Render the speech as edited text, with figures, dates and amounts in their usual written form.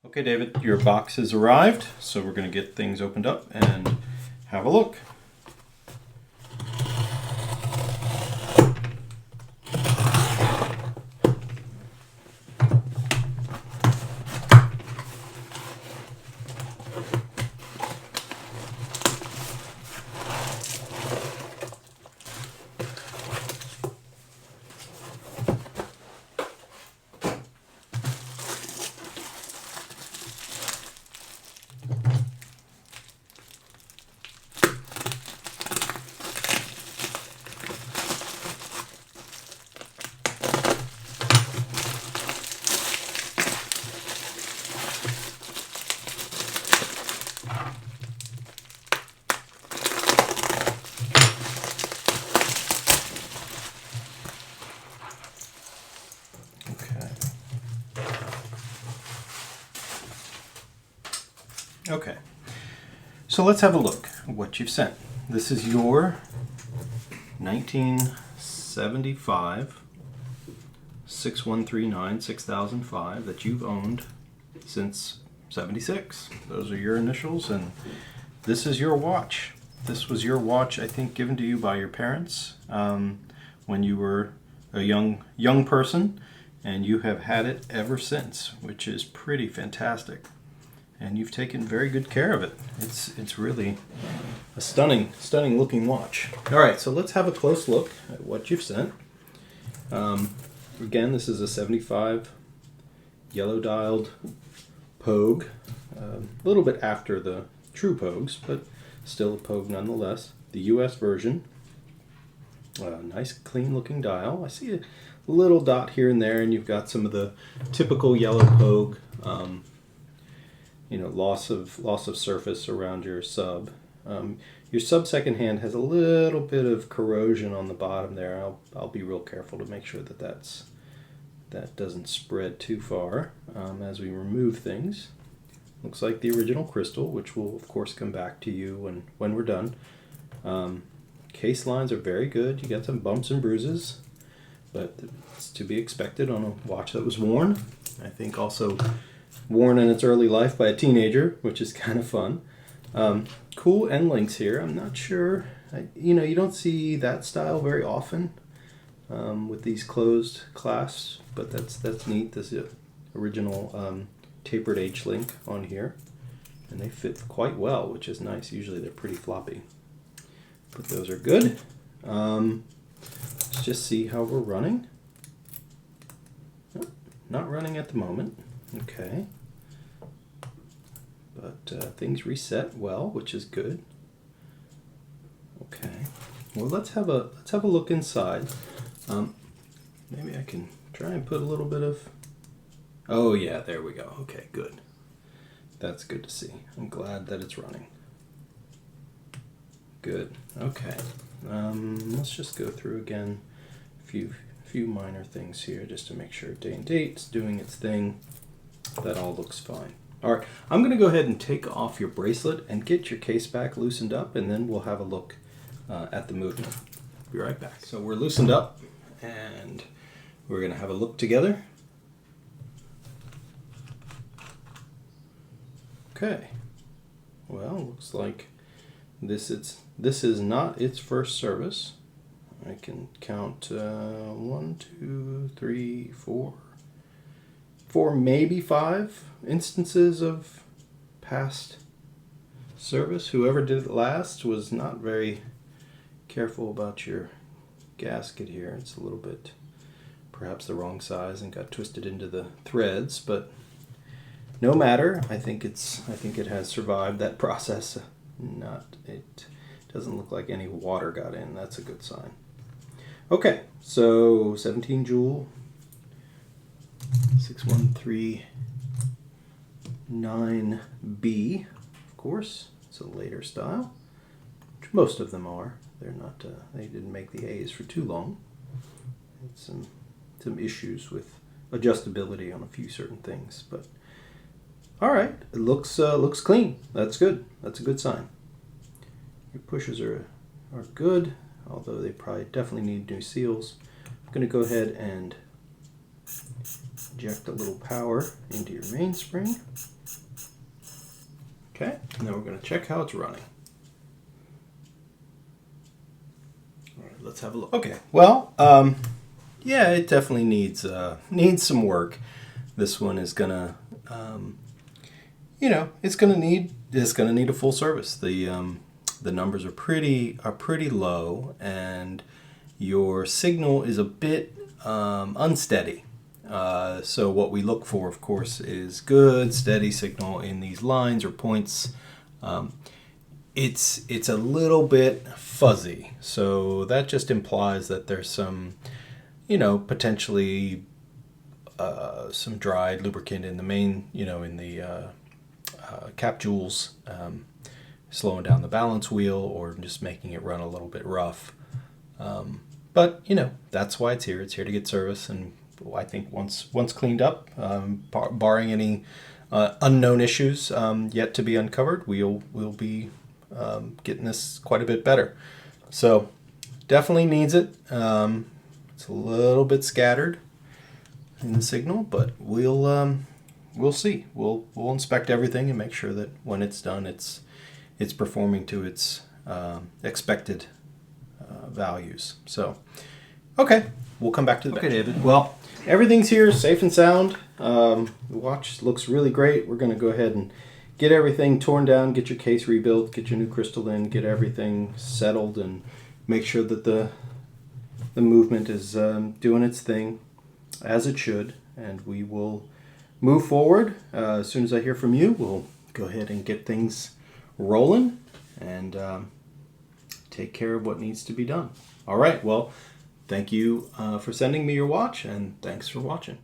Okay, David, your box has arrived, so we're going to get things opened up and have a look. Okay, so let's have a look at what you've sent. This is your 1975 6139 6005 that you've owned since 76. Those are your initials, and this is your watch. This was your watch, I think, given to you by your parents when you were a young person, and you have had it ever since, which is pretty fantastic. And you've taken very good care of it. It's really a stunning looking watch. All right, so let's have a close look at what you've sent. Again, this is a 75 yellow dialed Pouge, a little bit after the true Pouges, but still a Pouge nonetheless. The US version. Nice clean looking dial. I see a little dot here and there, and you've got some of the typical yellow Pouge. Loss of surface around your sub. Your sub secondhand has a little bit of corrosion on the bottom there. I'll be real careful to make sure that doesn't spread too far as we remove things. Looks like the original crystal, which will of course come back to you when we're done. Case lines are very good. You got some bumps and bruises, but it's to be expected on a watch that was worn. I think also worn in its early life by a teenager, which is kind of fun. Cool end links here. I'm not sure, you don't see that style very often with these closed clasps, but that's neat. This is original tapered H-link on here, and they fit quite well, which is nice. Usually they're pretty floppy, but those are good. Let's just see how we're running. Not running at the moment. Okay, but things reset well, which is good. Okay, well let's have a look inside. Maybe I can try and put a little bit of. Oh yeah, there we go. Okay, good. That's good to see. I'm glad that it's running. Good. Okay. Let's just go through again a few minor things here just to make sure day and date's doing its thing. That all looks fine. All right, I'm going to go ahead and take off your bracelet and get your case back loosened up, and then we'll have a look at the movement. Be right back. So we're loosened up, and we're going to have a look together. Okay. Well, looks like this is not its first service. I can count 1, 2, 3, 4, maybe 5 instances of past service. Whoever did it last was not very careful about your gasket here. It's a little bit perhaps the wrong size and got twisted into the threads, but no matter. I think it has survived that process. It doesn't look like any water got in. That's a good sign. Okay, so 17 jewel 6139B, of course. It's a later style, which most of them are. They're not. They didn't make the A's for too long. It's some issues with adjustability on a few certain things, but all right. It looks clean. That's good. That's a good sign. Your pushes are good, although they probably definitely need new seals. I'm going to go ahead and inject a little power into your mainspring. Okay, and then we're going to check how it's running. All right, let's have a look. Okay, well, yeah, it definitely needs some work. This one is gonna, it's gonna need a full service. The numbers are pretty low, and your signal is a bit unsteady. So what we look for, of course, is good, steady signal in these lines or points. It's a little bit fuzzy, so that just implies that there's some, potentially some dried lubricant in the main, in the cap jewels, slowing down the balance wheel or just making it run a little bit rough. But that's why it's here. It's here to get service, and I think once cleaned up, barring any unknown issues yet to be uncovered, we'll be getting this quite a bit better. So definitely needs it. It's a little bit scattered in the signal, but we'll see. We'll inspect everything and make sure that when it's done, it's performing to its expected values. So, okay, we'll come back to the bench. Okay, David. Well, everything's here, safe and sound. The watch looks really great. We're going to go ahead and get everything torn down, get your case rebuilt, get your new crystal in, get everything settled, and make sure that the movement is doing its thing as it should. And we will move forward. As soon as I hear from you, we'll go ahead and get things rolling and take care of what needs to be done. All right, well, thank you for sending me your watch, and thanks for watching.